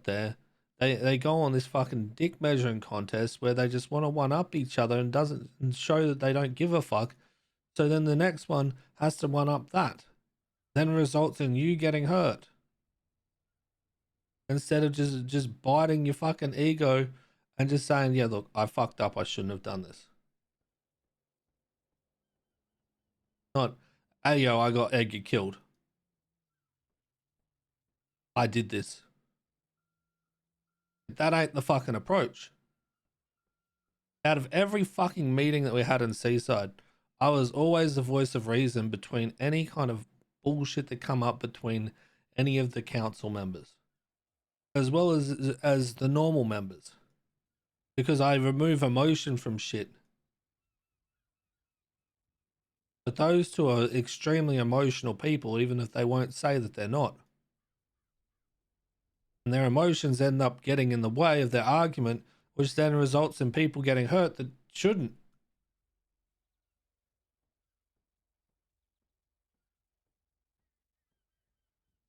there, they go on this fucking dick measuring contest where they just want to one up each other and doesn't show that they don't give a fuck. So then the next one has to one up that, then results in you getting hurt instead of just biting your fucking ego and just saying, yeah, look, I fucked up, I shouldn't have done this. Not, hey yo, I got Edgar killed, I did this. That ain't the fucking approach. Out of every fucking meeting that we had in Seaside, I was always the voice of reason between any kind of bullshit that come up between any of the council members, as well as the normal members, because I remove emotion from shit. But those two are extremely emotional people, even if they won't say that they're not. And their emotions end up getting in the way of their argument, which then results in people getting hurt that shouldn't.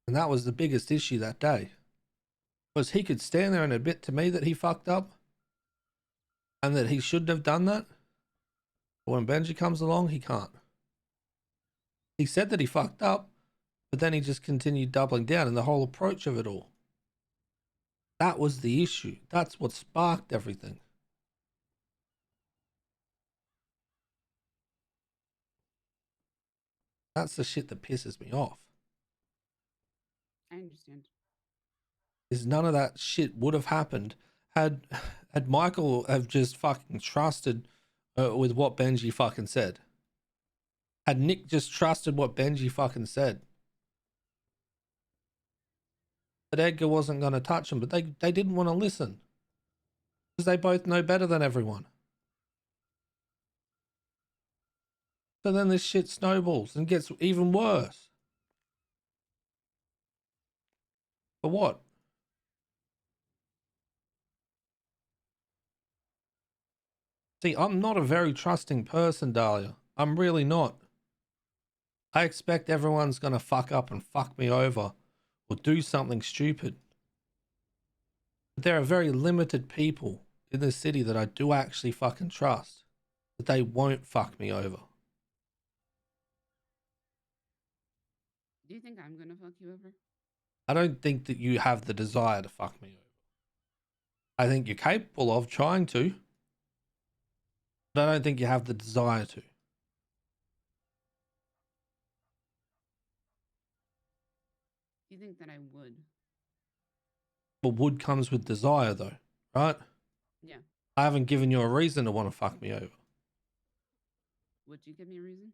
And that was the biggest issue that day. Was he could stand there and admit to me that he fucked up and that he shouldn't have done that. But when Benji comes along, he can't. He said that he fucked up, but then he just continued doubling down in the whole approach of it all. That was the issue. That's what sparked everything. That's the shit that pisses me off. I understand. Is none of that shit would have happened had Michael have just fucking trusted with what Benji fucking said. Had Nick just trusted what Benji fucking said. That Edgar wasn't going to touch him, but they didn't want to listen. Because they both know better than everyone. So then this shit snowballs and gets even worse. For what? See, I'm not a very trusting person, Dahlia. I'm really not. I expect everyone's going to fuck up and fuck me over or do something stupid. But there are very limited people in this city that I do actually fucking trust, that they won't fuck me over. Do you think I'm gonna fuck you over? I don't think that you have the desire to fuck me over. I think you're capable of trying to, but I don't think you have the desire to. Do you think that I would? But would comes with desire though, right? Yeah. I haven't given you a reason to want to fuck me over. Would you give me a reason?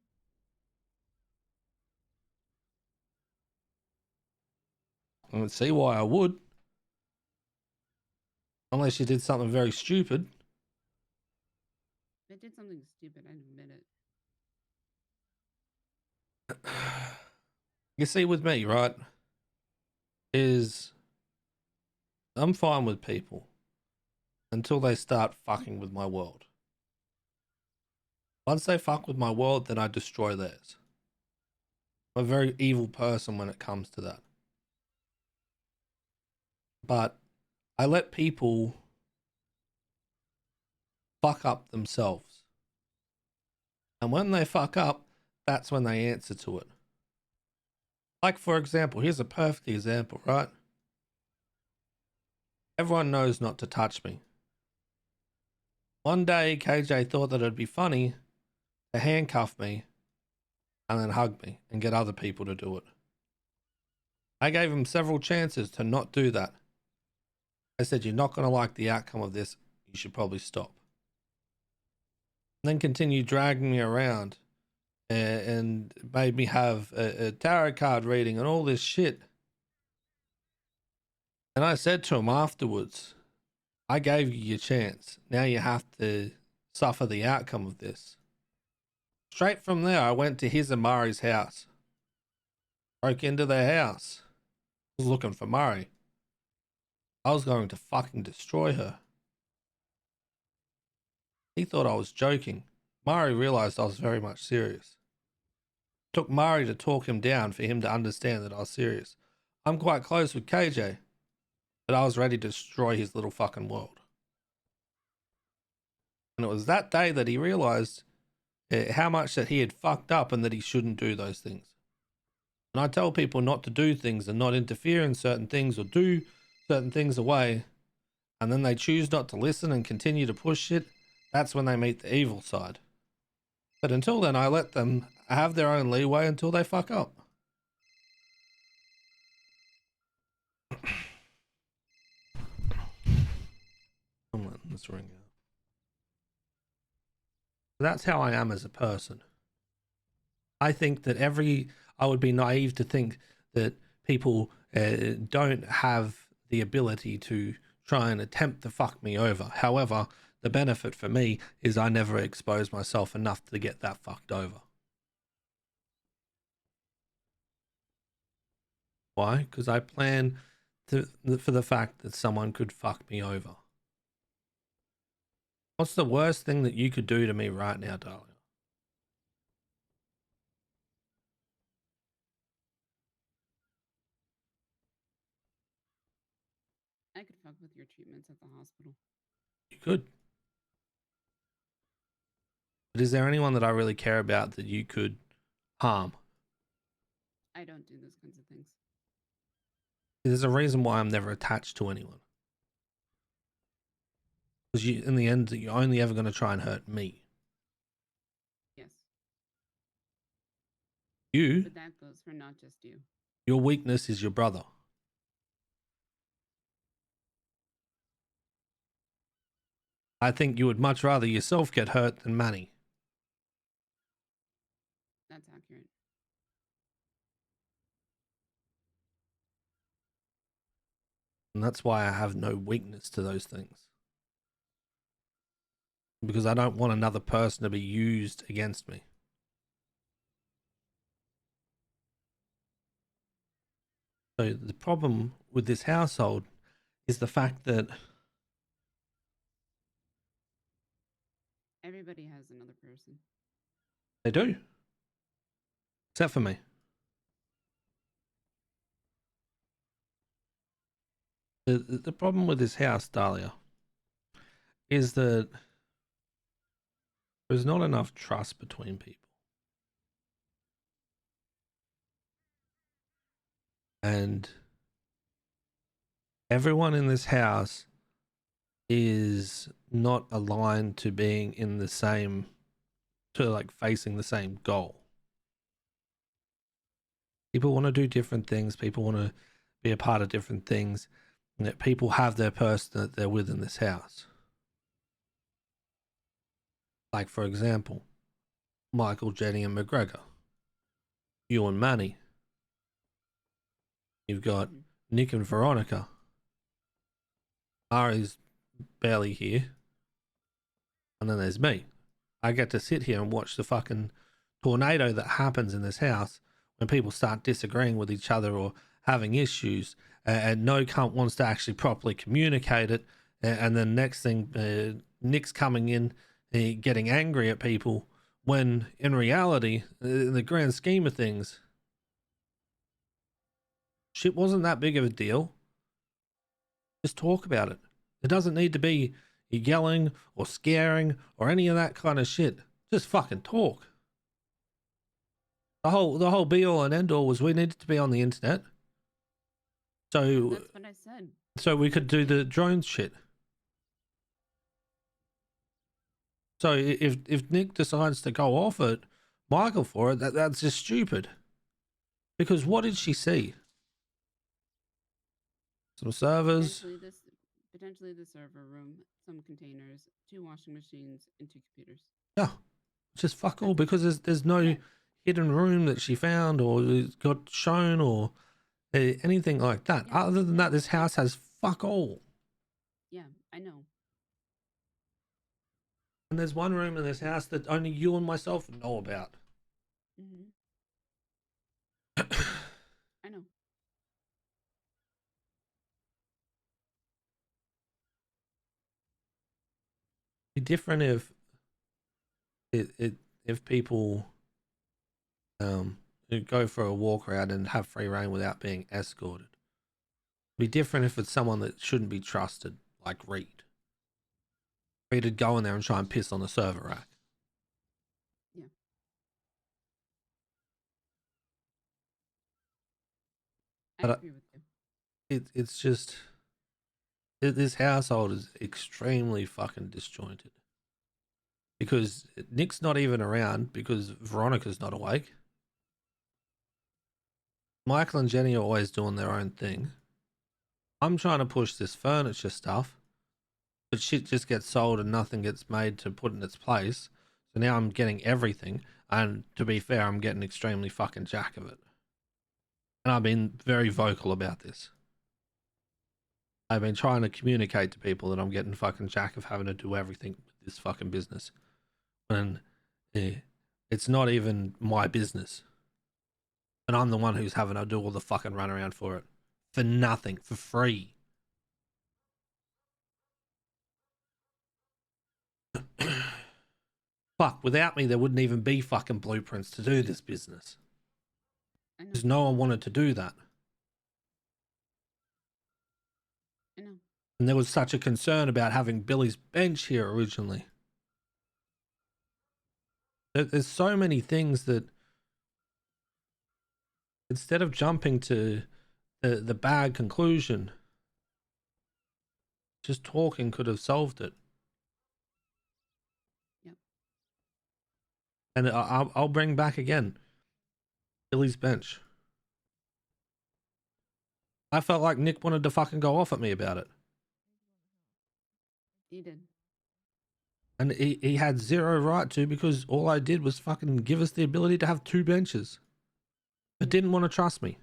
I don't see why I would. Unless you did something very stupid. If I did something stupid, I'd admit it. You see with me, right, is I'm fine with people until they start fucking with my world. Once they fuck with my world, then I destroy theirs. I'm a very evil person when it comes to that. But I let people fuck up themselves. And when they fuck up, that's when they answer to it. Like, for example, here's a perfect example, right? Everyone knows not to touch me. One day, KJ thought that it'd be funny to handcuff me and then hug me and get other people to do it. I gave him several chances to not do that. I said, you're not going to like the outcome of this. You should probably stop. And then continued dragging me around and made me have a tarot card reading and all this shit. And I said to him afterwards, I gave you your chance. Now you have to suffer the outcome of this. Straight from there, I went to his and Murray's house. Broke into their house. Was looking for Murray. I was going to fucking destroy her. He thought I was joking. Murray realized I was very much serious. It took Murray to talk him down for him to understand that I was serious. I'm quite close with KJ, but I was ready to destroy his little fucking world. And it was that day that he realized how much that he had fucked up and that he shouldn't do those things. And I tell people not to do things and not interfere in certain things or do certain things away, and then they choose not to listen and continue to push it. That's when they meet the evil side. But until then, I let them have their own leeway until they fuck up. I'm letting this ring out. That's how I am as a person. I think that I would be naive to think that people don't have the ability to try and attempt to fuck me over. However, the benefit for me is I never expose myself enough to get that fucked over. Why? Because I plan for the fact that someone could fuck me over. What's the worst thing that you could do to me right now, darling? I could fuck with your treatments at the hospital. You could. But is there anyone that I really care about that you could harm? I don't do those kinds of things. There's a reason why I'm never attached to anyone. Because in the end, you're only ever going to try and hurt me. Yes. You? But that goes for not just you. Your weakness is your brother. I think you would much rather yourself get hurt than Manny. That's accurate. And that's why I have no weakness to those things. Because I don't want another person to be used against me. So the problem with this household is the fact that everybody has another person. They do. Except for me. The problem with this house, Dahlia, is that there's not enough trust between people. And everyone in this house is not aligned to being in the same, to like facing the same goal. People want to do different things. People want to be a part of different things. And that people have their person that they're with in this house. Like, for example, Michael, Jenny, and McGregor. You and Manny. You've got Nick and Veronica. Ari's barely here. And then there's me. I get to sit here and watch the fucking tornado that happens in this house when people start disagreeing with each other or having issues, and no cunt wants to actually properly communicate it. And then next thing, Nick's coming in, getting angry at people, when in reality, in the grand scheme of things, shit wasn't that big of a deal. Just talk about it. It doesn't need to be yelling or scaring or any of that kind of shit. Just fucking talk. The whole be all and end all was we needed to be on the internet. So that's what I said. So we could do the drone shit. So if Nick decides to go off at Michael for it, that's just stupid. Because what did she see? Some servers. Potentially the server room, some containers, 2 washing machines, and 2 computers. Yeah, just fuck all, because there's no hidden room that she found or got shown or anything like that. Yeah. Other than that, this house has fuck all. Yeah, I know. And there's one room in this house that only you and myself know about. Mm-hmm. I know. Be different if people go for a walk around and have free reign without being escorted. Be different if it's someone that shouldn't be trusted, like Reed. Reed would go in there and try and piss on the server rack. Yeah. I But agree with you. it's just this household is extremely fucking disjointed because Nick's not even around because Veronica's not awake. Michael and Jenny are always doing their own thing. I'm trying to push this furniture stuff, but shit just gets sold and nothing gets made to put in its place. So now I'm getting everything, and to be fair, I'm getting extremely fucking jack of it. And I've been very vocal about this. I've been trying to communicate to people that I'm getting fucking jack of having to do everything with this fucking business. And it's not even my business. And I'm the one who's having to do all the fucking runaround for it. For nothing. For free. Fuck, without me, there wouldn't even be fucking blueprints to do this business. I know. Because no one wanted to do that. I know. And there was such a concern about having Billy's bench here originally. There's so many things that instead of jumping to the bad conclusion, just talking could have solved it. Yep. And I'll bring back again Billy's bench. I felt like Nick wanted to fucking go off at me about it. He did. And he had zero right to, because all I did was fucking give us the ability to have 2 benches. But didn't want to trust me.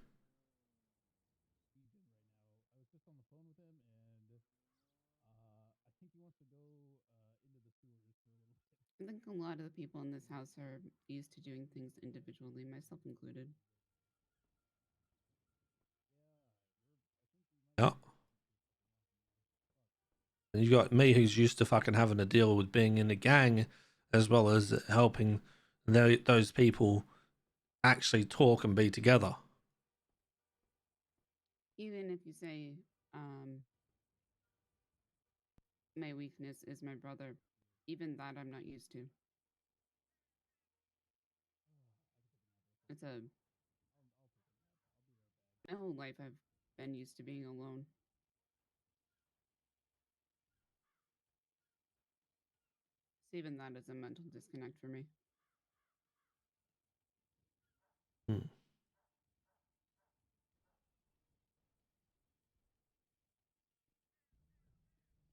I think a lot of the people in this house are used to doing things individually, myself included. Yeah. And you got me, who's used to fucking having to deal with being in a gang, as well as helping those people actually talk and be together. Even if you say, my weakness is my brother, even that I'm not used to. It's my whole life I've been used to being alone. So even that is a mental disconnect for me. Hmm.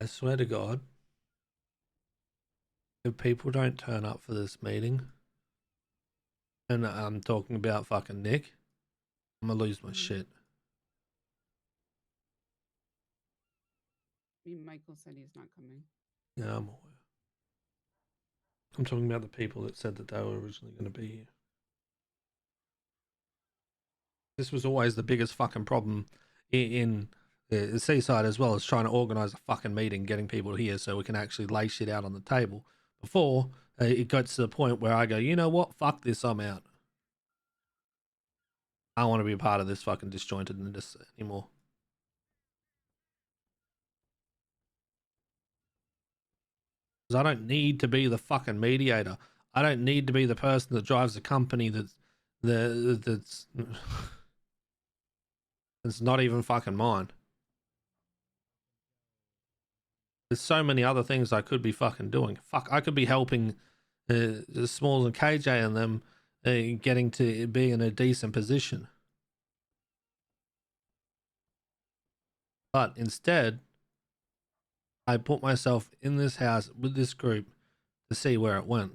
I swear to God, if people don't turn up for this meeting, and I'm talking about fucking Nick, I'm gonna lose my shit. I mean, Michael said he's not coming. Yeah, I'm aware. I'm talking about the people that said that they were originally going to be here. This was always the biggest fucking problem in the seaside, as well as trying to organise a fucking meeting, getting people here so we can actually lay shit out on the table before it gets to the point where I go, you know what, fuck this, I'm out. I don't want to be a part of this fucking disjointedness anymore. Because I don't need to be the fucking mediator. I don't need to be the person that drives the company that's it's not even fucking mine. There's so many other things I could be fucking doing. Fuck, I could be helping Smalls and KJ and them getting to be in a decent position. But instead, I put myself in this house with this group to see where it went.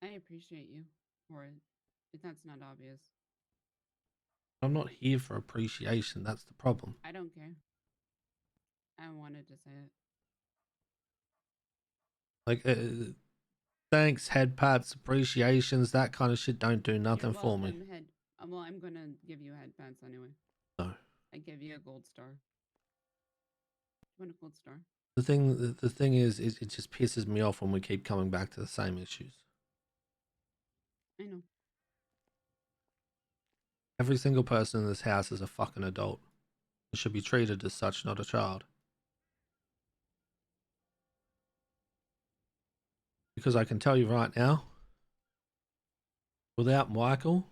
I appreciate you for it, if that's not obvious. I'm not here for appreciation. That's the problem. I don't care. I wanted to say it. Like, thanks, head pats, appreciations, that kind of shit don't do nothing You're for me. welcome, head. Well, I'm gonna give you head pats anyway. No. I give you a gold star. You want a gold star? The thing is, it just pisses me off when we keep coming back to the same issues. I know. Every single person in this house is a fucking adult. It should be treated as such, not a child. Because I can tell you right now, without Michael,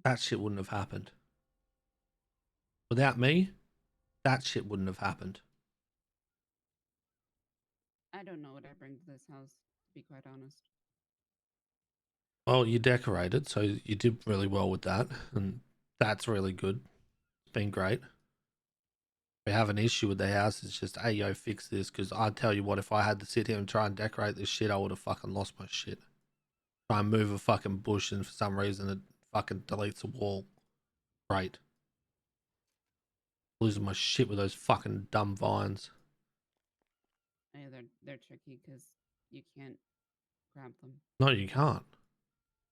that shit wouldn't have happened. Without me, that shit wouldn't have happened. I don't know what I bring to this house, to be quite honest. Well, you decorated, so you did really well with that, and that's really good. It's been great. We have an issue with the house. It's just, hey, yo, fix this. Because I tell you what, if I had to sit here and try and decorate this shit, I would have fucking lost my shit. Try and move a fucking bush, and for some reason it fucking deletes a wall. Great. Losing my shit with those fucking dumb vines. Yeah, they're tricky because you can't grab them. No, you can't.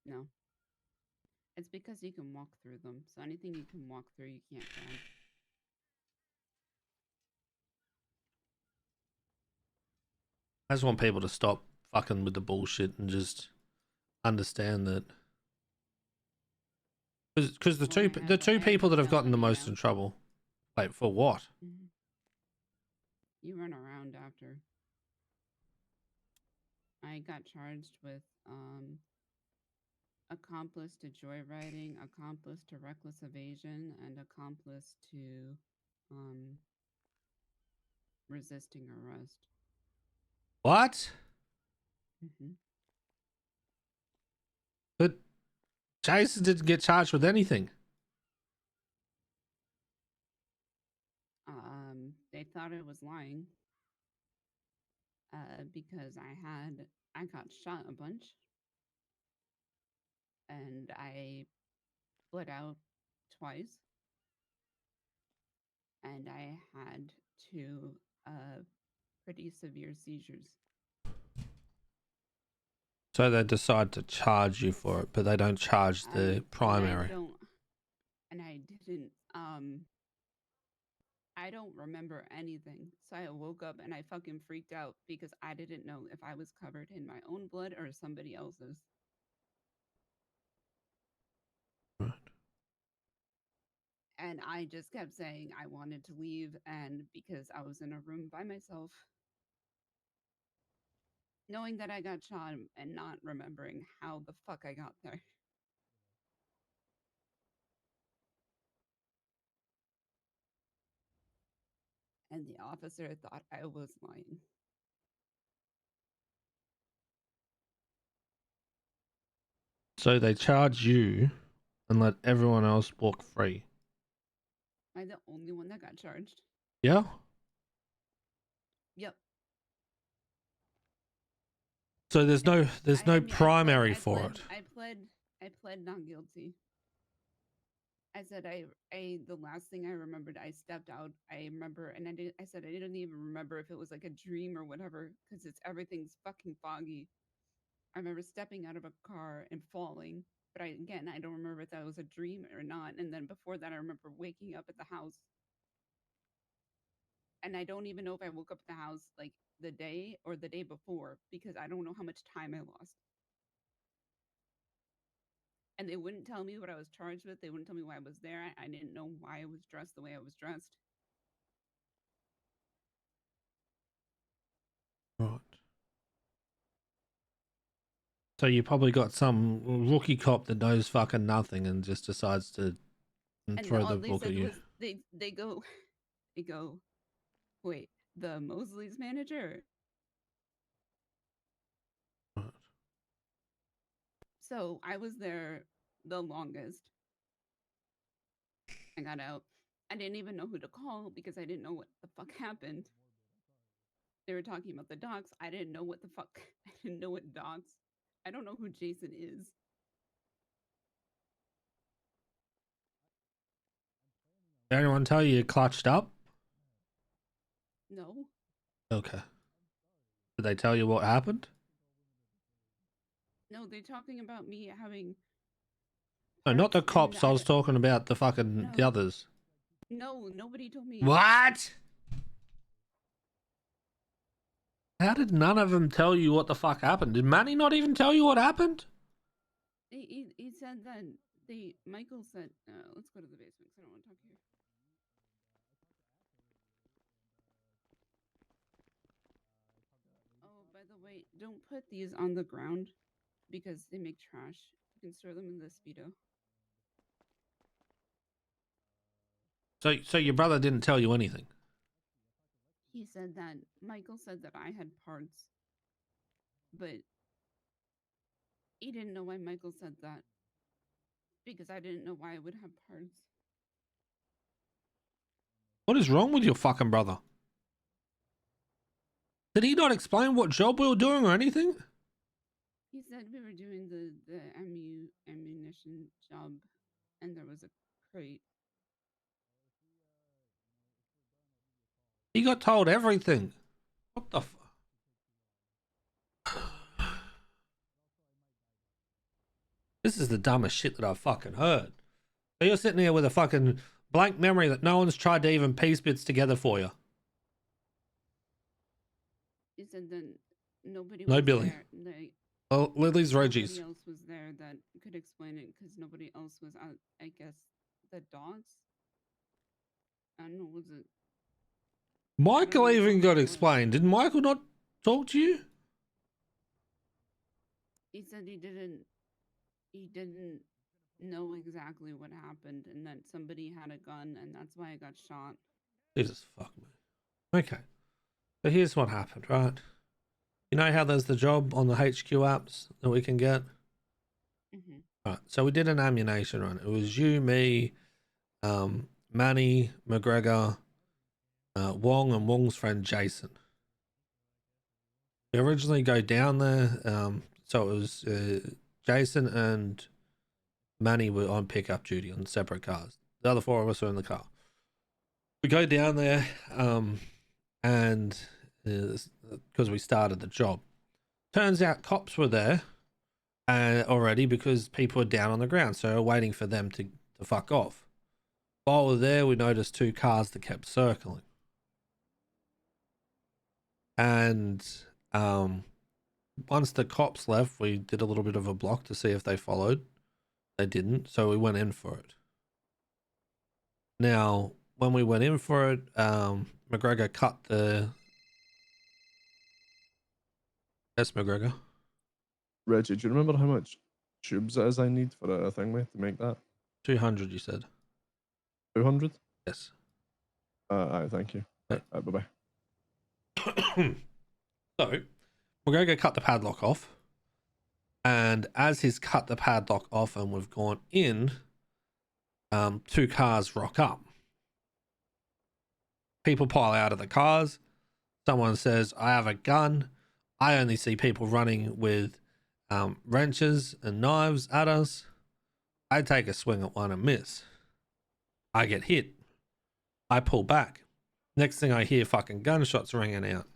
No. It's because you can walk through them. So anything you can walk through, you can't grab. I just want people to stop fucking with the bullshit and just understand that. Because the two people that have gotten the most in trouble. Wait, for what? You run around after. I got charged with accomplice to joyriding, accomplice to reckless evasion, and accomplice to resisting arrest. What? But Jason didn't get charged with anything. They thought I was lying because I got shot a bunch and I bled out twice and I had two pretty severe seizures. So they decide to charge you for it, but they don't charge the primary. And I didn't I don't remember anything. So I woke up and I fucking freaked out because I didn't know if I was covered in my own blood or somebody else's. Right. And I just kept saying I wanted to leave, and because I was in a room by myself, knowing that I got shot and not remembering how the fuck I got there. And the officer thought I was lying. So they charge you and let everyone else walk free. Am I the only one that got charged? Yeah? Yep. So there's no primary for it. I pled not guilty. I said the last thing I remembered, I stepped out. I remember, and I said I didn't even remember if it was like a dream or whatever, because everything's fucking foggy. I remember stepping out of a car and falling, but I don't remember if that was a dream or not. And then before that, I remember waking up at the house, and I don't even know if I woke up at the house like the day or the day before because I don't know how much time I lost. And they wouldn't tell me what I was charged with. They wouldn't tell me why I was there. I didn't know why I was dressed the way I was dressed. Right. So you probably got some rookie cop that knows fucking nothing and just decides to throw the book at you. They go, wait, the Mosley's manager? Right. So I was there the longest. I got out. I didn't even know who to call because I didn't know what the fuck happened. They were talking about the dogs. I didn't know what the fuck. I didn't know what dogs. I don't know who Jason is. Did anyone tell you clutched up? No. Okay. Did they tell you what happened? No, they're talking about me having. No, not the cops. I was talking about the fucking the others. No, nobody told me. What? How did none of them tell you what the fuck happened? Did Manny not even tell you what happened? He said that Michael said, let's go to the basement because I don't want to talk here. the way, don't put these on the ground because they make trash. You can store them in the Speedo. So your brother didn't tell you anything? He said that Michael said that I had parts, but he didn't know why Michael said that because I didn't know why I would have parts. What is wrong with your fucking brother? Did he not explain what job we were doing or anything? He said we were doing the ammunition job, and there was a crate. He got told everything. What the This is the dumbest shit that I've fucking heard. So you're sitting here with a fucking blank memory that no one's tried to even piece bits together for you. He said that nobody No was Billy. there. Like, Well, Lily's Reggie's. nobody else was there that could explain it because nobody else was out. I guess the dogs. I don't know. Was it? Michael even got what. explained. Did Michael not talk to you? He said he didn't. He didn't know exactly what happened, and that somebody had a gun, and that's why I got shot. Jesus fuck me. Okay. So here's what happened, right? You know how there's the job on the HQ apps that we can get? Mm-hmm. Right. So we did an ammunition run. It was you, me, Manny, McGregor, Wong, and Wong's friend Jason. We originally go down there. So it was Jason and Manny were on pickup duty on separate cars. The other four of us were in the car. We go down there, and because we started the job, turns out cops were there already because people were down on the ground, so we're waiting for them to fuck off. While we're there, we noticed two cars that kept circling, and once the cops left, we did a little bit of a block to see if they followed. They didn't, so we went in for it. Now, when we went in for it, McGregor cut the... Yes, McGregor. Reggie, do you remember how much tubes it is I need for a thing, mate, to make that? 200, you said. 200? Yes. Aye, thank you. Right. Bye-bye. So, McGregor cut the padlock off. And as he's cut the padlock off and we've gone in, two cars rock up. People pile out of the cars. Someone says, I have a gun. I only see people running with wrenches and knives at us. I take a swing at one and miss. I get hit. I pull back. Next thing I hear, fucking gunshots ringing out.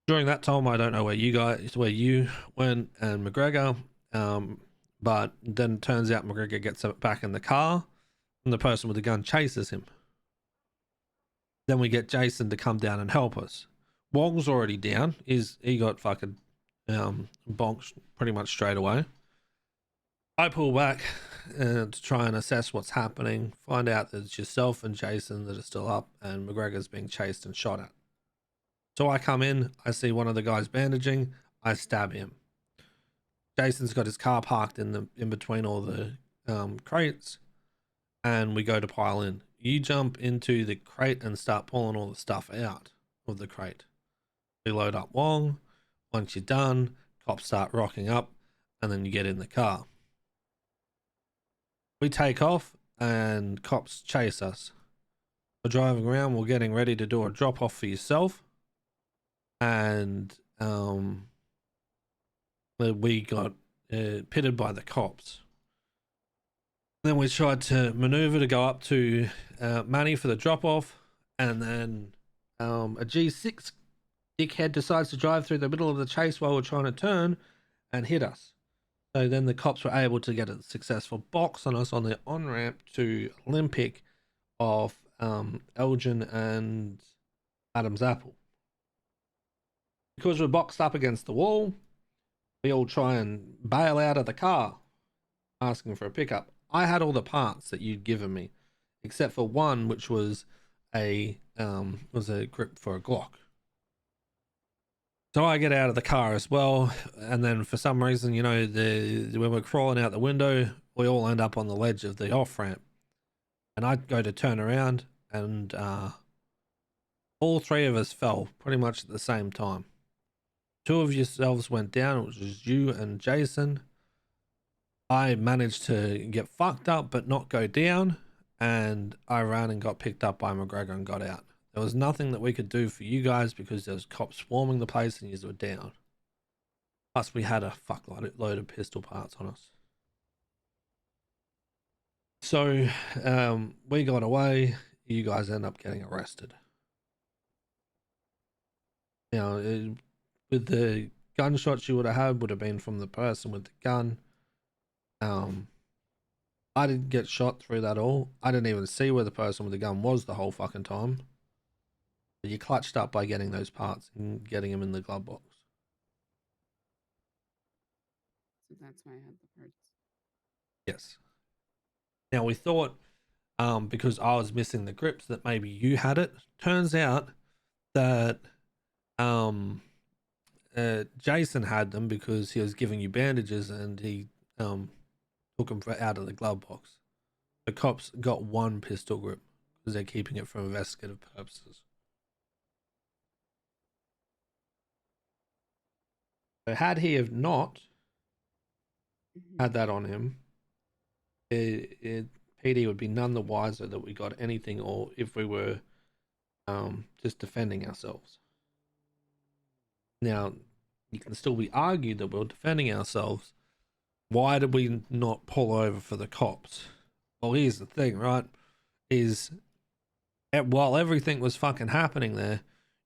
During that time, I don't know where you went and McGregor, but then it turns out McGregor gets back in the car and the person with the gun chases him. Then we get Jason to come down and help us. Wong's already down. He got fucking bonked pretty much straight away. I pull back to try and assess what's happening, find out that it's yourself and Jason that are still up and McGregor's being chased and shot at. So I come in, I see one of the guys bandaging, I stab him. Jason's got his car parked in between all the crates, and we go to pile in. You jump into the crate and start pulling all the stuff out of the crate. We load up Wong. Once you're done, cops start rocking up, and then you get in the car. We take off, and cops chase us. We're driving around, we're getting ready to do a drop off for yourself. And we got pitted by the cops. Then we tried to maneuver to go up to Manny for the drop off, and then a G6 dickhead decides to drive through the middle of the chase while we're trying to turn and hit us. So then the cops were able to get a successful box on us on the on-ramp to Olympic of Elgin and Adam's Apple. Because we're boxed up against the wall, we all try and bail out of the car, asking for a pickup. I had all the parts that you'd given me, except for one, which was a grip for a Glock. So I get out of the car as well, and then for some reason, you know, when we're crawling out the window, we all end up on the ledge of the off ramp, and I go to turn around, and all three of us fell pretty much at the same time. Two of yourselves went down, which was you and Jason. I managed to get fucked up but not go down, and I ran and got picked up by McGregor and got out. There was nothing that we could do for you guys because there was cops swarming the place and you were down. Plus, we had a fuckload of pistol parts on us. So, we got away. You guys end up getting arrested. Now, with the gunshots you would have had would have been from the person with the gun. I didn't get shot through that all. I didn't even see where the person with the gun was the whole fucking time. But you clutched up by getting those parts and getting them in the glove box. So that's why I had the parts. Yes. Now we thought, because I was missing the grips, that maybe you had it. Turns out that Jason had them because he was giving you bandages and he took them out of the glove box. The cops got one pistol grip because they're keeping it for investigative purposes. So had he have not had that on him, PD would be none the wiser that we got anything, or if we were just defending ourselves. Now, you can still be argued that we're defending ourselves. Why did we not pull over for the cops? Well, here's the thing, right? Is while everything was fucking happening there,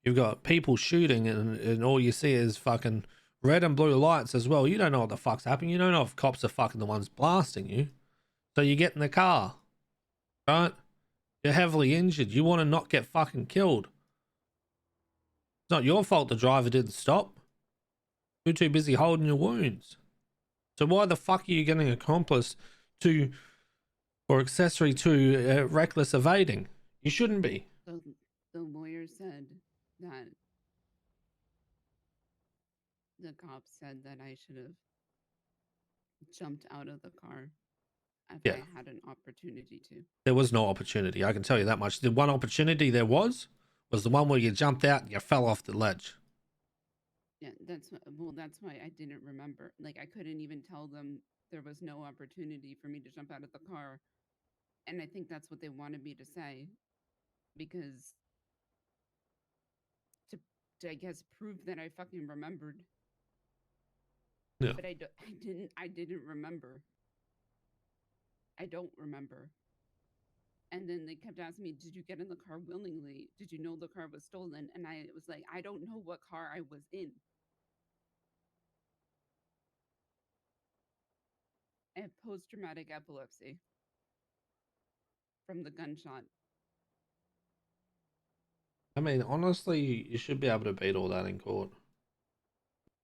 you've got people shooting and all you see is fucking red and blue lights as well. You don't know what the fuck's happening. You don't know if cops are fucking the ones blasting you. So you get in the car, right? You're heavily injured. You want to not get fucking killed. It's not your fault the driver didn't stop. You're too busy holding your wounds. So why the fuck are you getting accomplice to or accessory to reckless evading? You shouldn't be. So the lawyer said that the cop said that I should have jumped out of the car if Yeah. I had an opportunity to. There was no opportunity. I can tell you that much. The one opportunity there was the one where you jumped out and you fell off the ledge. Yeah, that's why I didn't remember. Like, I couldn't even tell them there was no opportunity for me to jump out of the car. And I think that's what they wanted me to say, because to I guess prove that I fucking remembered. Yeah. But I didn't remember. I don't remember. And then they kept asking me, did you get in the car willingly? Did you know the car was stolen? And I was like, I don't know what car I was in. I have post-traumatic epilepsy from the gunshot. I mean, honestly, you should be able to beat all that in court.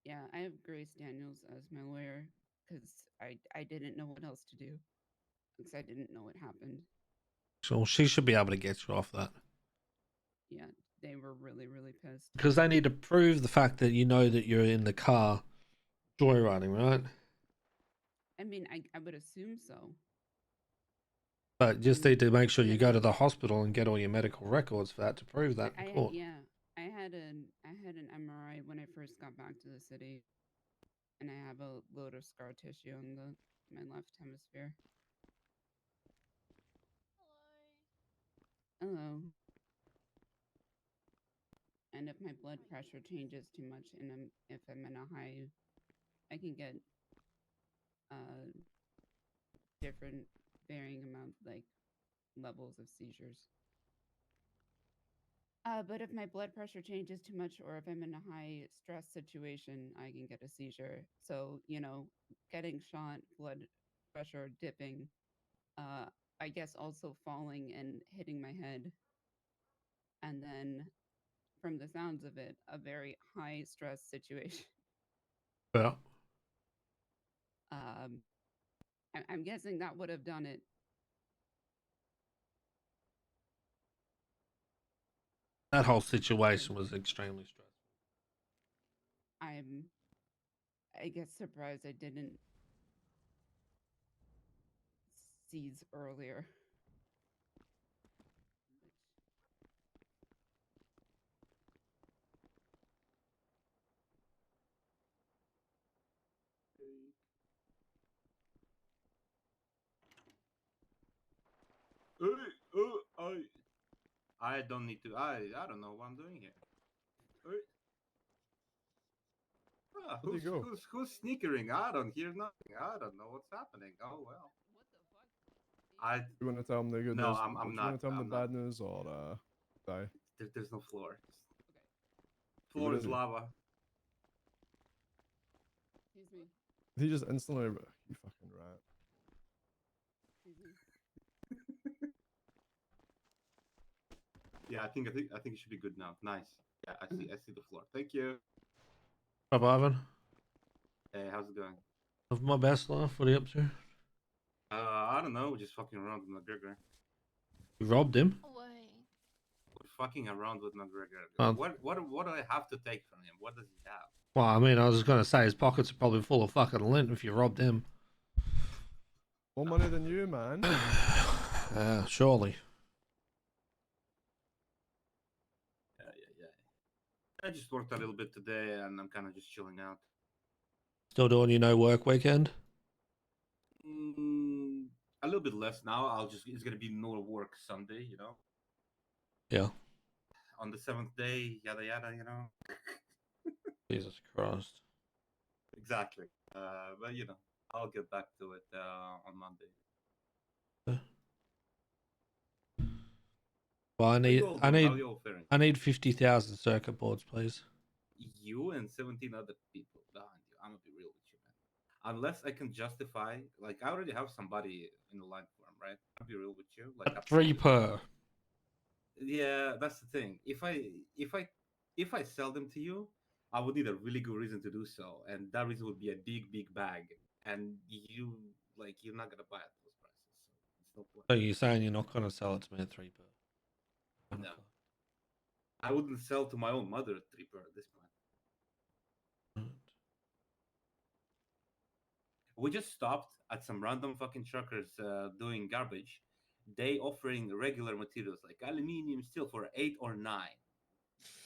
Yeah, I have Grace Daniels as my lawyer because I didn't know what else to do because I didn't know what happened. So she should be able to get you off that. Yeah, they were really, really pissed. Because they need to prove the fact that you know that you're in the car joyriding, right? I mean, I would assume so. But just need to make sure you go to the hospital and get all your medical records for that to prove that in court. Yeah, I had an MRI when I first got back to the city, and I have a load of scar tissue on my left hemisphere. Hello. And if my blood pressure changes too much, and if I'm in a high, I can get different varying amount, like levels of seizures. But if my blood pressure changes too much, or if I'm in a high stress situation, I can get a seizure. So, getting shot, blood pressure dipping, I guess also falling and hitting my head. And then from the sounds of it, a very high stress situation. Yeah. I'm guessing that would have done it. That whole situation was extremely stressful. I get surprised I didn't seize earlier. I don't need to. I don't know what I'm doing here. Where'd you go? Who's sneakering? I don't hear nothing. I don't know what's happening. Oh well. What the fuck? I You want to tell them the good No, news? I'm Do you not. want to tell them I'm the not. bad news or die? There's no floor. Okay. Floor What is is it? lava. Excuse me. He just instantly. You fucking rat. Excuse me. Yeah, I think it should be good now. Nice. Yeah, I see the floor. Thank you. Up, Ivan. Hey, how's it going? Of my best life. What are you up to? I don't know. We're just fucking around with McGregor. You robbed him? Away. We're fucking around with McGregor. Well- What do I have to take from him? What does he have? Well, I mean, I was just going to say his pockets are probably full of fucking lint if you robbed him. More money than you, man. Surely. Yeah. I just worked a little bit today, and I'm kind of just chilling out. Still doing your no work weekend? A little bit less now. It's gonna be no work Sunday, you know. Yeah. On the 7th day, yada yada, you know. Jesus Christ. Exactly. But you know, I'll get back to it on Monday. Well, How you all faring? I need 50,000 circuit boards, please. You and 17 other people behind you. I'm gonna be real with you, man. Unless I can justify, like, I already have somebody in the line for him, right? I'll be real with you. Like, At 3 per. Yeah, that's the thing. If I sell them to you, I would need a really good reason to do so, and that reason would be a big bag, and you're not gonna buy at those prices, so it's no So point. you're saying you're not going to sell it to me at 3 per? No. I wouldn't sell to my own mother at 3 per at this point. Right. We just stopped at some random fucking truckers doing garbage. They offering regular materials like aluminium steel for 8 or 9.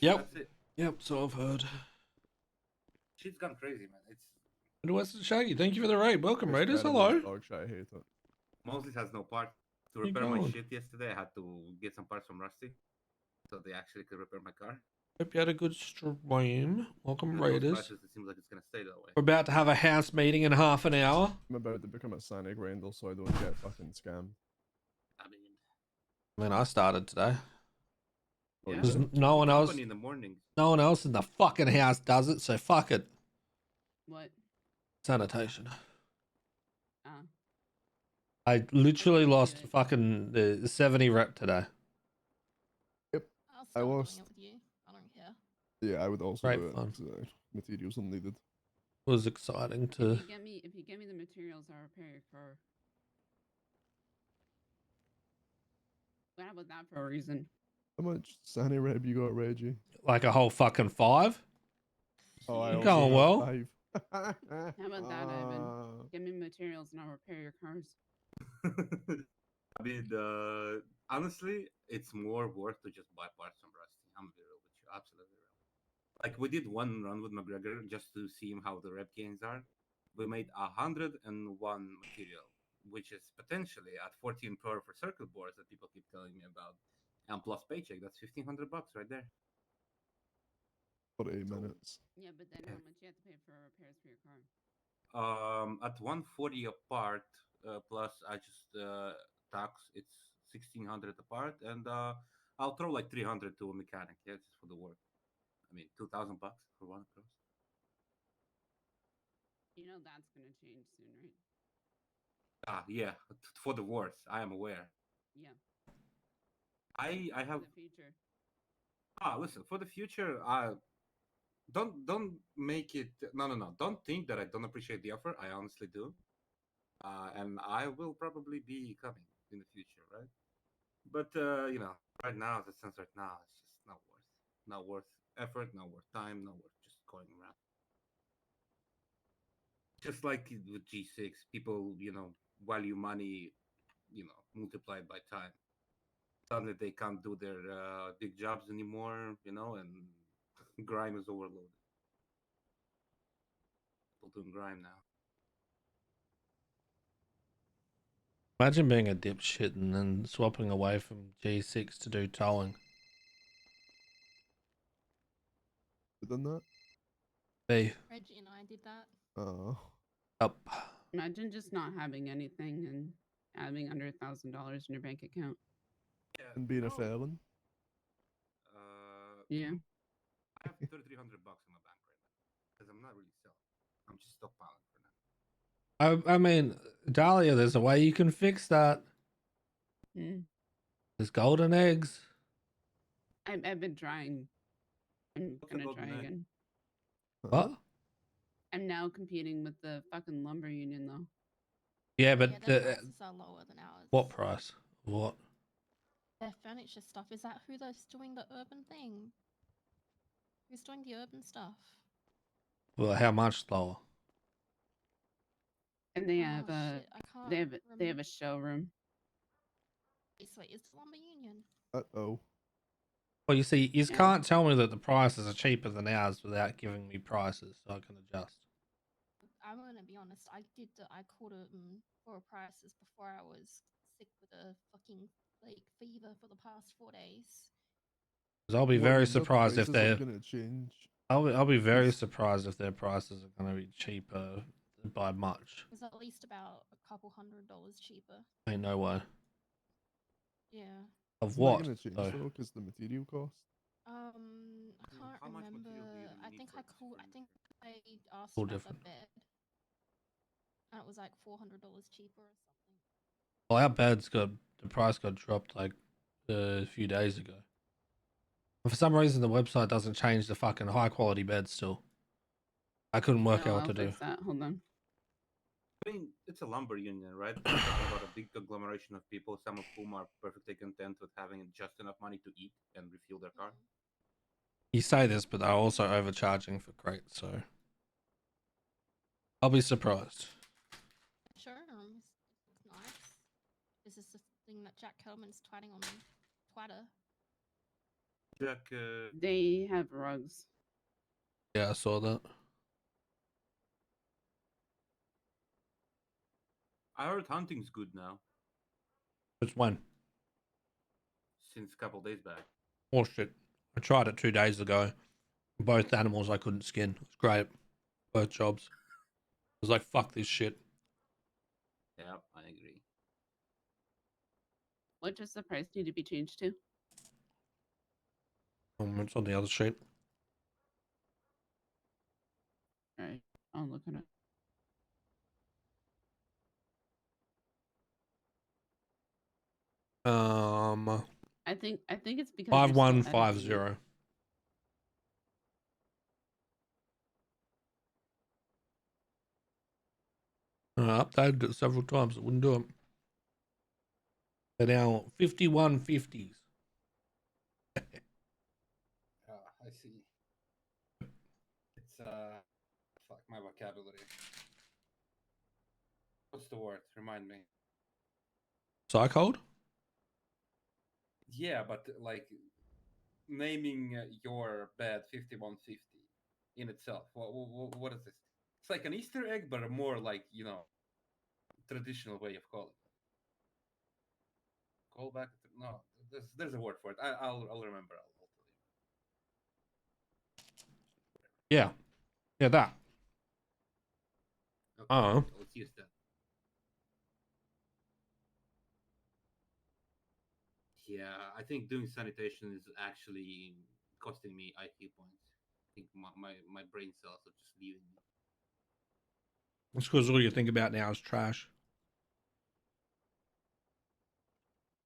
Yep. That's it. Yep, so I've heard. Shit's gone crazy, man. It's Western Shaggy, thank you for the raid. Welcome, It's Raiders. incredible, Hello. this dog shit, I hate it. Mostly has no part to You repair my going? shit yesterday. I had to get some parts from Rusty, so they actually could repair my car. Hope you had a good stream. Welcome, At those Raiders. prices, it seems like it's gonna stay that way. We're about to have a house meeting in half an hour. I'm about to become a Sonic Randall so I don't get fucking scammed. I mean, I started today. Oh, you yeah, There's did? no one else. company in the morning. No one else in the fucking house does it, so fuck it. What? Sanitation. Ah. I literally do lost it. fucking the 70 rep today. I'll I start doing lost. it with you. I don't care. Yeah, I would also Great do it. fun. 'Cause, materials unneeded. It was exciting If to. you get me the materials, I'll repair your car. But how about that for a reason? How much Sani Reb you got, Reggie? Like a whole fucking 5. Oh, I You're also going got well. 5. How about that, Ivan? Get me materials and I'll repair your cars. I mean, honestly, it's more worth to just buy parts from Rusty. I'm gonna be real with you, absolutely real. Like we did one run with McGregor just to see how the rep gains are. We made 101 material, which is potentially at 14 per for circuit boards that people keep telling me about, and plus paycheck. That's $1,500 right there. For 8 So- minutes. Yeah, but then how much you have to pay for repairs for your car? At 140 a part, plus I just tax, it's 1,600 a part, and I'll throw like 300 to a mechanic, yeah, just for the work. I mean, $2,000 for one cross. You know that's gonna change soon, right? Yeah, for the worse. I am aware. Yeah. I For have the future. listen, for the future. Don't make it. No. Don't think that I don't appreciate the offer. I honestly do. And I will probably be coming in the future, right? But you know, right now, as it stands right now, it's just not worth effort, not worth time, not worth just going around. just like with G6, people, value money, multiplied by time. Suddenly they can't do their big jobs anymore, and grime is overloaded. People doing grime now. Imagine being a dipshit and then swapping away from G6 to do towing. You done that? B. Reggie and I did that. Oh. Up. Imagine just not having anything and having under $1,000 in your bank account. Yeah, And being a felon? Yeah. I have $3,300 in my bank right now because I'm not really selling. I'm just stockpiling for now. I mean, Dahlia, there's a way you can fix that. Mm. There's golden eggs. I've been trying. I'm What's a gonna try golden egg? again. What? I'm now competing with the fucking lumber union though. Yeah, Yeah, but their prices are lower than ours. what price? What? Their furniture stuff. Is that who's doing the urban thing? Who's doing the urban stuff? Well, how much lower? And they Oh have a shit, I can't they have remember. a showroom. Wait, is the lumber union? Uh-oh. Well, you see, you Yeah. can't tell me that the prices are cheaper than ours without giving me prices, so I can adjust. I'm gonna be honest. I called for prices before I was sick with a fucking fever for the past 4 days. Because I'll be What, you very mean the surprised if prices they're. aren't gonna change? I'll be very Yes. surprised if their prices are going to be cheaper by much. It was at least about a couple $100 cheaper. Ain't no way. Yeah. Of Isn't that what? gonna change Though? though, because the material cost? I can't How much remember. material do you I need think for I this called. I furniture? think I asked All about different. the bed, and it was like $400 cheaper or something. Well, our bed's got the price got dropped like a few days ago. And for some reason, the website doesn't change the fucking high quality bed still. I couldn't work Oh, out what I'll to do. fix that. Hold on. I mean, it's a lumber union, right? We're talking about a big agglomeration of people, some of whom are perfectly content with having just enough money to eat and refuel their car. You say this, but they're also overcharging for crates, so I'll be surprised. Sure, it's nice. This is the thing that Jack Kelman's twatting on Twitter. Jack, They have rugs. Yeah, I saw that. I heard hunting's good now Which one? since a couple days back. Oh shit! I tried it 2 days ago. Both animals I couldn't skin. It was great. Both jobs. I was like, fuck this shit. Yeah, I agree. What does the price need to be changed to? It's on the other sheet. All right, I'll look at it. I think it's because you're still 5150. editing it. I updated it several times. It wouldn't do it. They're now 5150s. I see. It's fuck my vocabulary. What's the word? Remind me. Psychold? Yeah, but like naming your bed 5150 in itself. What is this? It's like an Easter egg, but a more like traditional way of calling it. Callback? No, there's a word for it. I'll remember. I'll tell you. Yeah. Yeah, that. Okay, Oh. let's use that. Yeah, I think doing sanitation is actually costing me IQ points. I think my brain cells are just leaving me. It's because all you think about now is trash.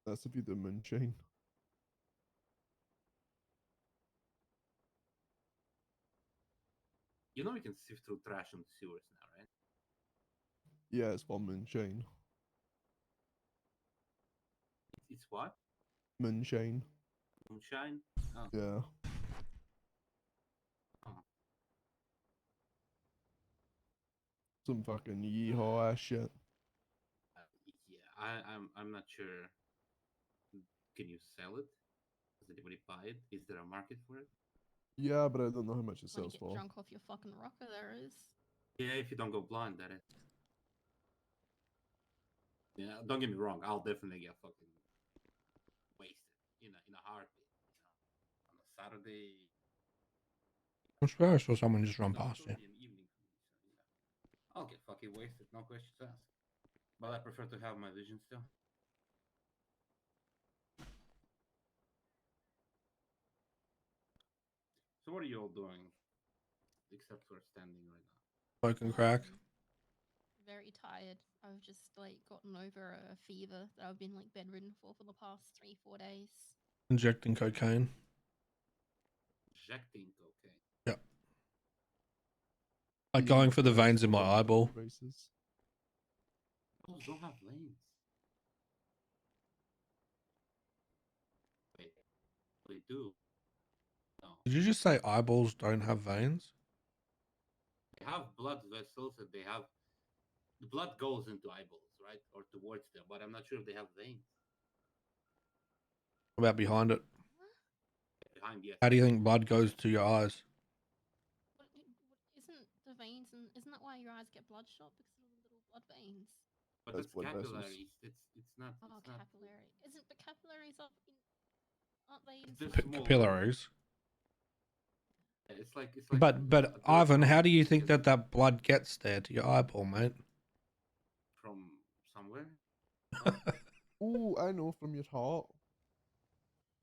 That's if you do moonshine. You know you can sift through trash in the sewers now, right? Yeah, it's for moonshine. It's what? Moonshine. Moonshine? Oh. Yeah. Oh. Some fucking yeehaw ass shit. Yeah, I'm not sure. Can you sell it? Does anybody buy it? Is there a market for it? Yeah, but I don't know how much it Want sells to get for. drunk off your fucking rocker? There is. Yeah, if you don't go blind, that is. Yeah, don't get me wrong. I'll definitely get fucking wasted in a heartbeat. On a Saturday, I'm surprised for someone just run no, it's past you. already an evening for me. So yeah, I'll get fucking wasted. No questions asked. But I prefer to have my vision still. So what are you all doing, except for standing right now? Smoking crack. Very tired. I've just like gotten over a fever that I've been like bedridden for the past 3-4 days. Injecting cocaine. Injecting cocaine. Yep. Like going for the veins in my Fucking eyeball. Braces. Those don't have veins. Wait, they do. No, Did you just say eyeballs don't have veins? they have blood vessels and they have the blood goes into eyeballs, right, or towards them. But I'm not sure if they have veins What about behind it? behind. Yes, How do you think blood goes to your eyes? Isn't the veins and isn't that why your eyes get bloodshot because of the little blood veins? but That's it's blood vessels. capillaries. It's not. Oh, It's not. capillary. Isn't the capillaries up in? Aren't they They're inside? small. Capillaries. It's like But they're Ivan, how do you small think that blood gets there to your eyeball, mate? from somewhere. Ooh, I know, from your heart.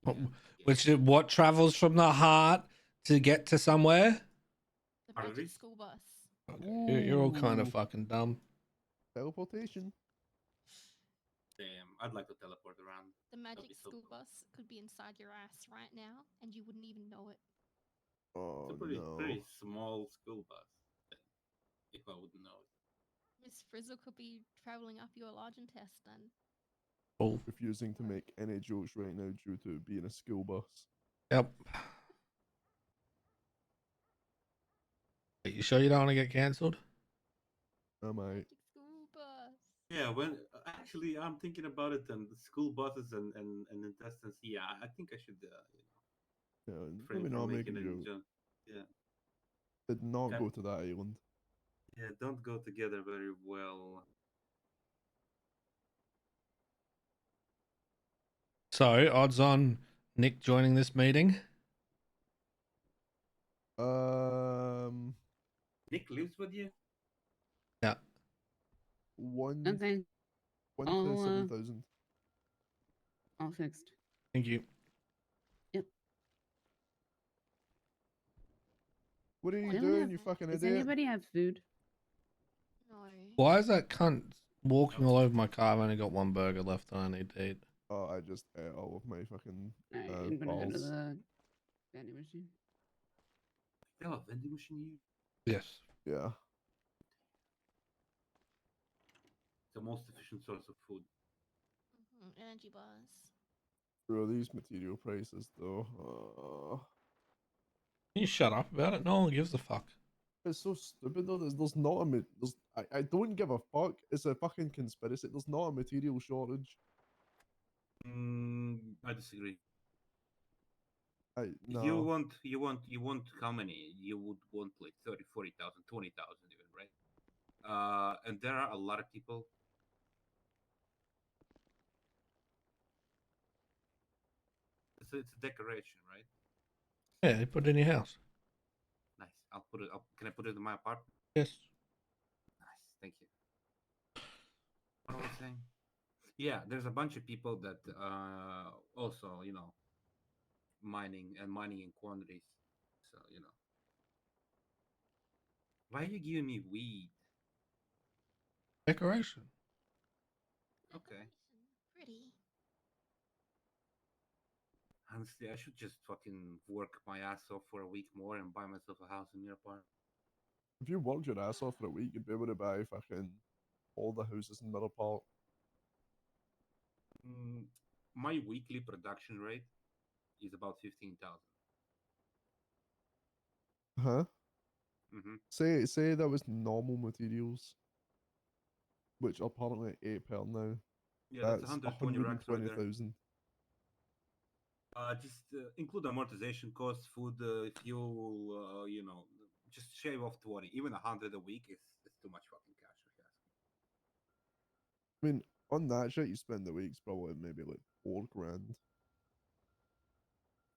Yeah, Which is what travels from the heart to get to somewhere? The magic Arteries? school bus. Okay, you're all kind of Ooh. fucking dumb. Teleportation. damn, I'd like to teleport around. The magic be so school cool. bus could be inside your ass right now, and you wouldn't even know it. Oh It's a pretty no. small school bus. If I wouldn't know it. Miss Frizzle could be traveling up your large intestine. Cool. Refusing to make any jokes right now due to it being a school bus. Yep. You sure you don't want to get cancelled? I might. Magic school bus. Yeah, when actually I'm thinking about it and the school buses and intestines. Yeah, I think I should. Yeah, Refrain maybe from not making making any jokes. junk. Yeah, Did not Okay. go to that island. yeah, don't go together very well. So, odds on Nick joining this meeting? Nick lives with you. Yeah. One Okay, one I'll, to 7,000. all fixed. Thank you. Yep. What are you Does doing, anyone you have- fucking Does idiot? anybody have food? No. Why is that cunt walking all over my car? I've only got one burger left and I need to eat. Oh, I just ate all of my fucking Alright, I'm gonna go to balls. the vending machine. They have a vending machine here. Yes. Yeah. The most efficient source of food. Energy bars. Bro, these material prices though. Can you shut up about it? No one gives a fuck. It's so stupid though. There's not a I don't give a fuck. It's a fucking conspiracy. There's not a material shortage. I disagree. No. You want how many? You would want like 30, 40,000, 20,000 even, right? And there are a lot of people. It's a decoration, right? Yeah, you put it in your house. Nice. I'll put it up. Can I put it in my apartment? Yes. Nice. Thank you. What was I saying? Yeah, there's a bunch of people that also, mining in quantities. So, why are you giving me weed? Decoration. Okay. Decoration. Pretty. Honestly, I should just fucking work my ass off for a week more and buy myself a house in your park. If you worked your ass off for a week, you'd be able to buy fucking all the houses in Middle Park. My weekly production rate is about 15,000. Huh? Hmm. Say that was normal materials, which are apparently at 8 per now. Yeah, that's That's 120 racks right there. 120,000. Just include amortization costs, food, fuel. Just shave off 20. Even 100 a week is too much fucking cash. If you ask me. I mean, on that shit, you spend the week's probably maybe like 4 grand.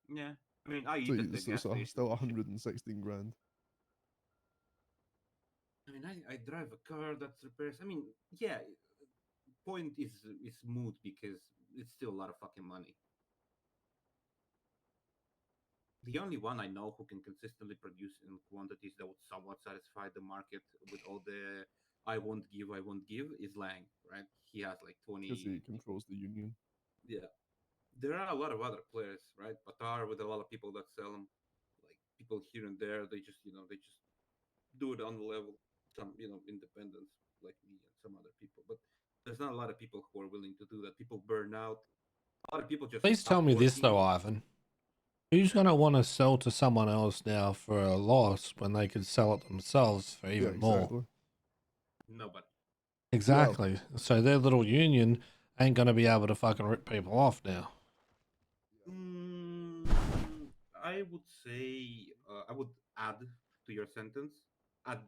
Yeah, I mean, I So, eat at the gas so station. still and shit. 116 grand. I mean, I drive a car that's repairs. I mean, yeah, point is moot because it's still a lot of fucking money. The only one I know who can consistently produce in quantities that would somewhat satisfy the market with all the I won't give is Lang, right? He has like Because 20. he controls the union. Yeah, there are a lot of other players, right? Batar with a lot of people that sell them, like people here and there. They just do it on the level. Some independents like me and some other people, but there's not a lot of people who are willing to do that. People burn out. A lot of people just Please tell stop me this working. though, Ivan. Who's going to want to sell to someone else now for a loss when they could sell it themselves for even Yeah, more? exactly. Nobody. Exactly. So their little union ain't going to be able to fucking rip people off now. Mm, I would say I would add to your sentence at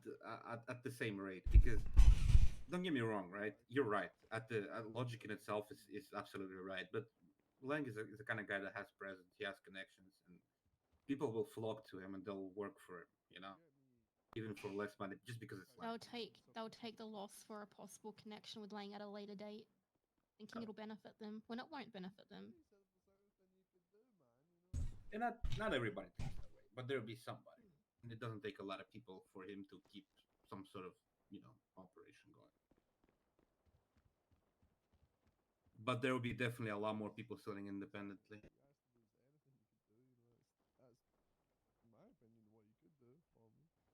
the same rate because don't get me wrong, right? You're right. Logic in itself is absolutely right, but Lang is the kind of guy that has presence, he has connections, and people will flock to him and they'll work for him, even for less money, just because it's Lang. They'll take the loss for a possible connection with Lang at a later date, thinking it'll benefit them when it won't benefit them. And not everybody thinks that way, but there'll be somebody, and it doesn't take a lot of people for him to keep some sort of operation going. But there will be definitely a lot more people selling independently.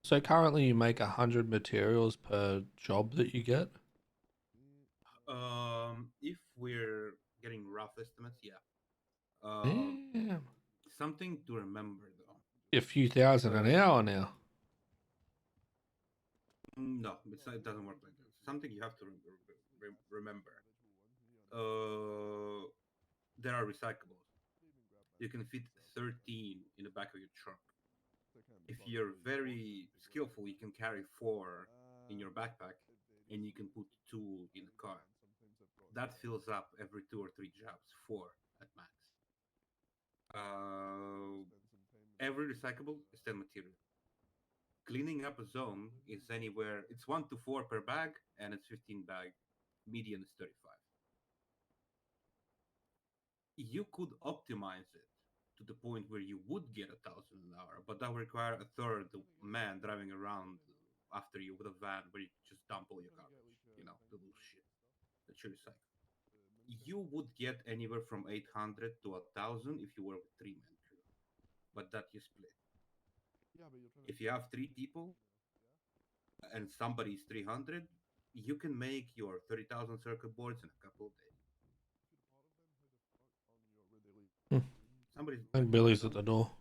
So currently you make 100 materials per job that you get? If we're getting rough estimates, yeah. Damn. Something to remember though. A few thousand an hour now. No, it doesn't work like that. Something you have to remember. There are recyclables. You can fit 13 in the back of your truck. If you're very skillful, you can carry 4 in your backpack, and you can put 2 in the car. That fills up every 2 or 3 jobs, 4 at max. Every recyclable is 10 material. Cleaning up a zone is anywhere, it's 1 to 4 per bag, and it's 15 bag. Median is 35. You could optimize it to the point where you would get 1,000 an hour, but that would require a third man driving around after you with a van where you just dump all your garbage, the little shit that you recycle. You would get anywhere from 800 to 1,000 if you were with 3-man crew, but that you split. If you have 3 people and somebody's 300, you can make your 30,000 circuit boards in a couple of days. Somebody's I think Billy's at the door.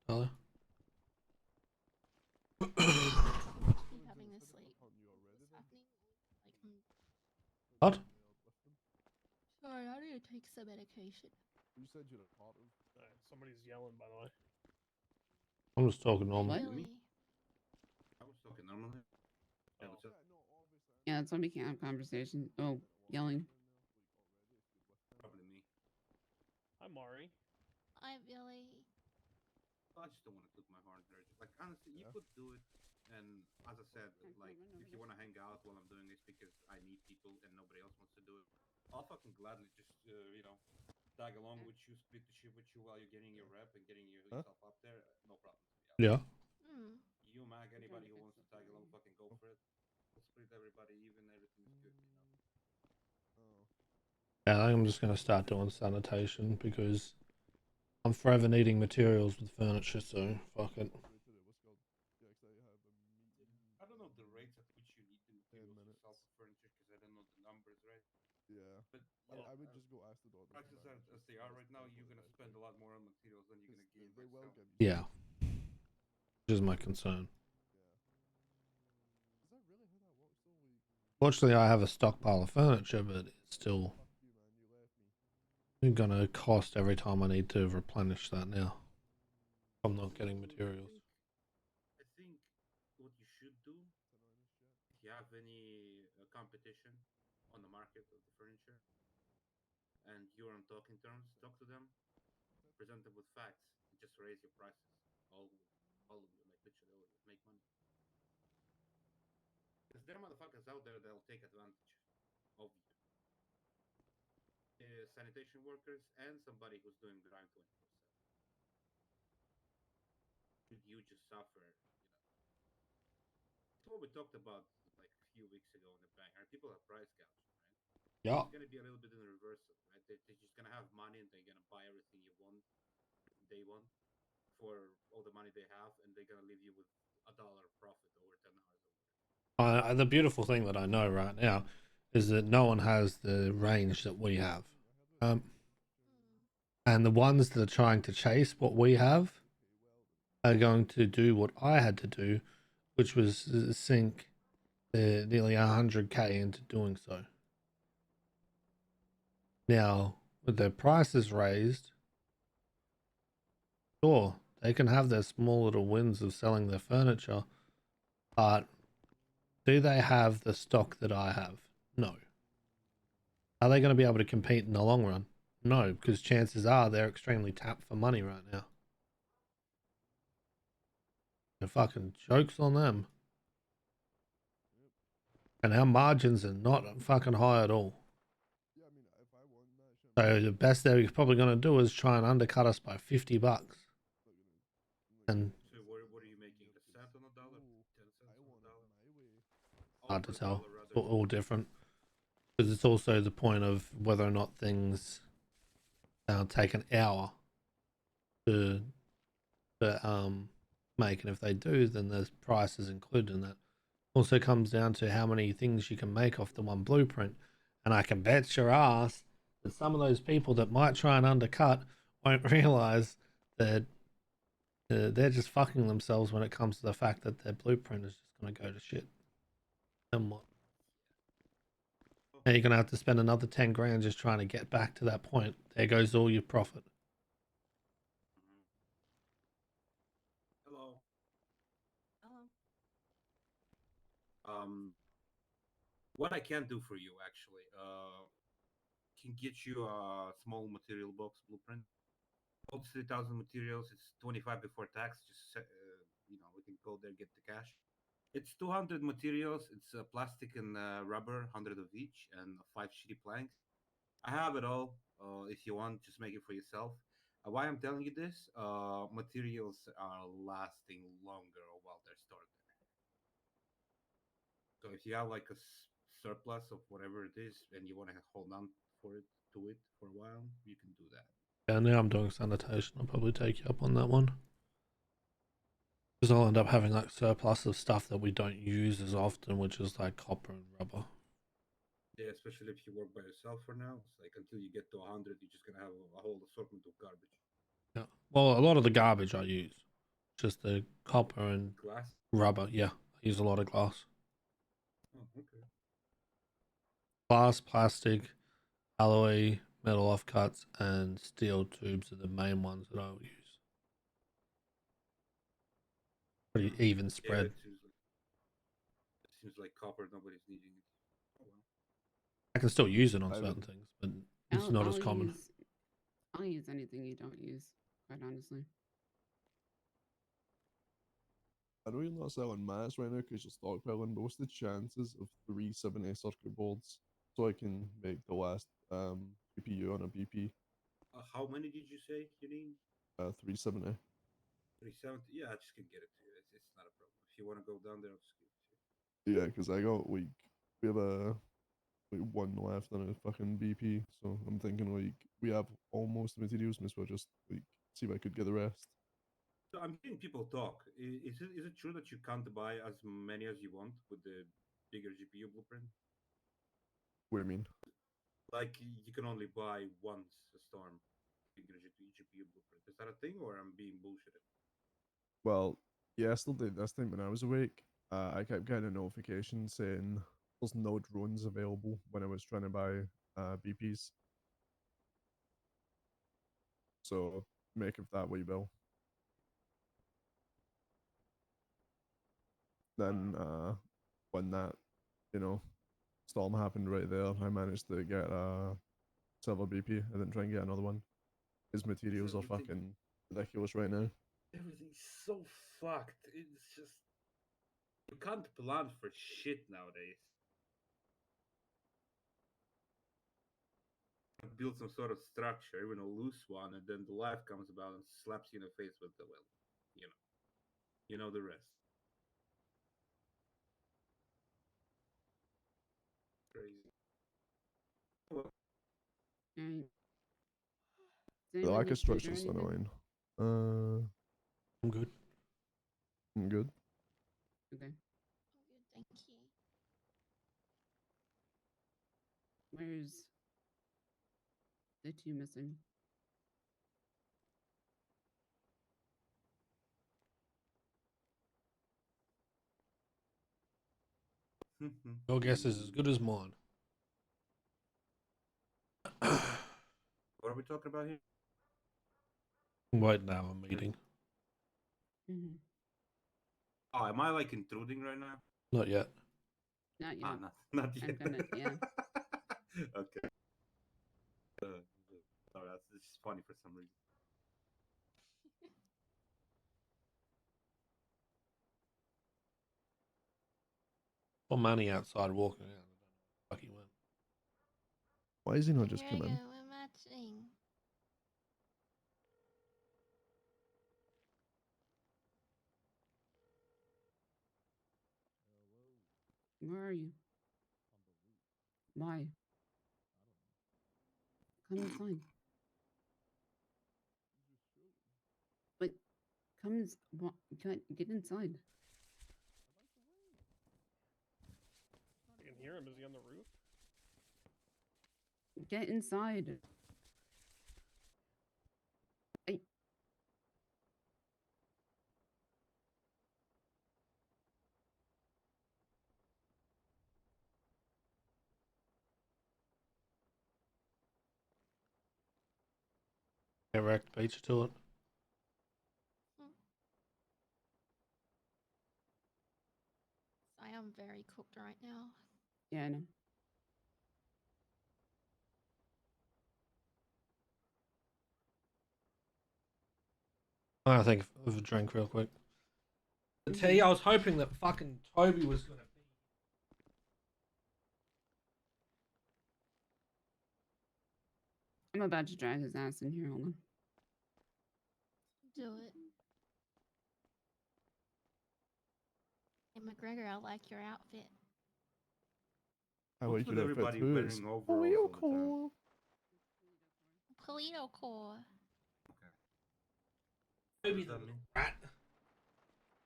Hello? Keep having this like what's happening? What? Sorry, I need to take some medication. You said you're a part of. Somebody's yelling, by the way. I'm just talking normal. What? Really? I was talking normally. Yeah, Oh. what's up? Yeah, that's why we can't have conversation. Oh, yelling. Probably me. Hi, Mari. Hi, Billy. I just don't want to toot my horn there. Like honestly, you could do it, and as I said, like if you want to hang out while I'm doing this because I need people and nobody else wants to do it, I'll fucking gladly just tag along with you, split the shit with you while you're getting your rep and getting yourself up there. No problem. Yeah. Hmm. You, Mag, anybody who wants to tag along, fucking go for it. We'll split everybody even. Everything is good. Yeah, I think I'm just going to start doing sanitation because I'm forever needing materials with furniture, so fuck it. I don't know the rates at which you need the materials yourself for furniture because I don't know the numbers, right? Yeah. But I would just go ask the doctor. prices as they are right now, you're gonna spend a lot more on materials than you're gonna gain by selling. Yeah. Which is my concern. Fortunately, I have a stockpile of furniture, but it's still gonna cost every time I need to replenish that now. I'm not getting materials. I think what you should do, if you have any competition on the market of the furniture, and you're on talking terms, talk to them, present them with facts, and just raise your prices. All, all of you, like literally all of you, make money. Because there are motherfuckers out there that'll take advantage of you. Sanitation workers and somebody who's doing grind 24/7. You just suffer, It's what we talked about like a few weeks ago in the banger. People are price gouging, right? Yeah. It's gonna be a little bit in the reverse of it, right? They're just gonna have money and they're gonna buy everything you want, they want, for all the money they have, and they're gonna leave you with $1 profit over 10 hours of work. The beautiful thing that I know right now is that no one has the range that we have. And the ones that are trying to chase what we have are going to do what I had to do, which was sink nearly 100k into doing so. Now, with their prices raised, sure, they can have their small little wins of selling their furniture, but do they have the stock that I have? No. Are they going to be able to compete in the long run? No, because chances are they're extremely tapped for money right now. The fucking joke's on them. And our margins are not fucking high at all. Yeah, I mean, if I want that shit, So the best they're probably going to do is try and undercut us by $50. And So what are you making? A cent on a dollar? 10 cents on a dollar? hard to For a tell. dollar It's rather. all different. Because it's also the point of whether or not things take an hour to make, and if they do, then the price is included in that. Also comes down to how many things you can make off the one blueprint, and I can bet your ass that some of those people that might try and undercut won't realize that they're just fucking themselves when it comes to the fact that their blueprint is just going to go to shit. And what? Now you're going to have to spend another 10 grand just trying to get back to that point. There goes all your profit. Mhm. Hello. Hello. What I can do for you actually, can get you a small material box blueprint. All 3,000 materials. It's 25 before tax. Just we can go there, get the cash. It's 200 materials. It's plastic and rubber, 100 of each, and 5 shitty planks. I have it all. If you want, just make it for yourself. Why I'm telling you this? Materials are lasting longer while they're stored there. So if you have like a surplus of whatever it is, and you want to hold on to it for a while, you can do that. Yeah, now I'm doing sanitation. I'll probably take you up on that one. Because I'll end up having like surplus of stuff that we don't use as often, which is like copper and rubber. Yeah, especially if you work by yourself for now. It's like until you get to 100, you're just gonna have a whole assortment of garbage. Yeah. Well, a lot of the garbage I use, just the copper and Glass. rubber. Yeah, I use a lot of glass. Oh, okay. Glass, plastic, alloy, metal offcuts, and steel tubes are the main ones that I will use. Pretty even Yeah, spread. it seems like copper. Nobody's needing it. Oh well. I can still use it on I certain would- things, but it's not as common. I'll use anything you don't use, quite honestly. I know you're not selling mats right now because you're stockpiling, but what's the chances of 370 circuit boards so I can make the last GPU on a BP? How many did you say you need? 370. 370. Yeah, I just can get it to you. It's not a problem. If you want to go down there, I'll just give it to you. Yeah, because I got like we have one left on a fucking BP, so I'm thinking like we have almost the materials, might as well just like see if I could get the rest. So I'm hearing people talk. Is it true that you can't buy as many as you want with the bigger GPU blueprint? What do you mean? Like you can only buy once a storm bigger GPU blueprint. Is that a thing, or I'm being bullshitted? Well, yeah, I still did this time when I was awake. I kept getting a notification saying there's no drones available when I was trying to buy BPs. So make of that what you will. Then when that, you know, storm happened right there, I managed to get a silver BP and then try and get another one. His materials are fucking ridiculous right now. Everything's so fucked. It's just you can't plan for shit nowadays. Build some sort of structure, even a loose one, and then the life comes about and slaps you in the face with the will. You know the rest. Crazy. Alright. Does The anyone lack need of food or structure's anything? annoying. I'm good. I'm good. Okay. Oh, good, thank you. Where's the two missing? Your guess is as good as mine. What are we talking about here? Wait now, a meeting. Mm-hmm. Oh, am I like intruding right now? Not yet. Not yet. Ah, not I'm yet. gonna, yeah. Okay. Sorry, that's just funny for some reason. Or Manny outside walking around. I don't know where the fuck he went. Why is he not just come Gregor, in? we're matching. Where are you? Why? Come inside. But get inside. I can hear him. Is he on the roof? Get inside. Direct pizza to it. I am very cooked right now. Yeah, I know. I'm gonna think of a drink real quick. The tea, I was hoping that fucking Toby was gonna be. I'm about to drag his ass in here. Hold on. Do it. Hey, McGregor, I like your outfit. I What's like with your outfit everybody too. It's wearing overalls all the time? cool. Polito core. Toby What does that mean? rat.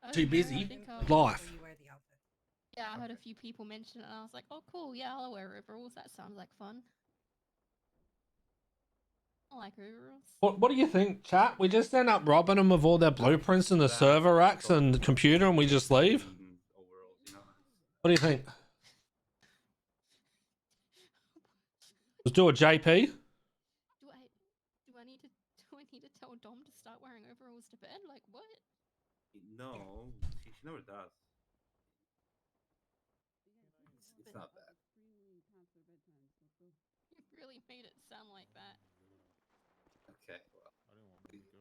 Oh, Too yeah, busy. I think Life. You wear the outfit. Yeah, I heard a Okay. few people mention it, and I was like, oh, cool, yeah, I'll wear overalls. That sounds like fun. I like overalls. What do you think, chat? We just end up robbing them of all their blueprints and the That's server racks so and the computer, and we just leave? Overalls, you know? What do you think? Let's do a JP. Do I need to tell Dom to start wearing overalls to bed? Like what? No, she never does. It's not bad. You really made it sound like that. Okay, well.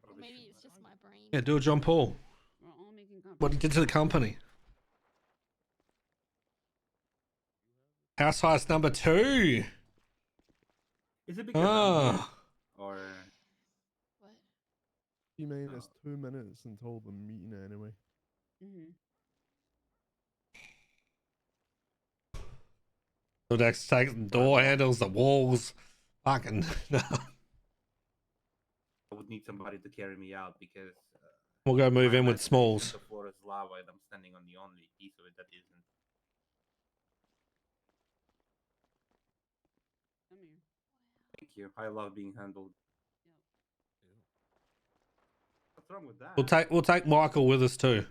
Or maybe it's just my brain. Yeah, do a John Paul. We're all making What he did to the company. House heist number 2. Is it because I'm here? Ah, Or What? T-minus 2 minutes until the meeting anyway. Mm-hmm. the next takes the door handles, the walls. Fucking no. I would need somebody to carry me out because We'll go move my in with imagination, Smalls. the floor is lava and I'm standing on the only piece of it that isn't. Come here. Thank you. I love being handled. What's wrong with that? We'll take Michael with us too.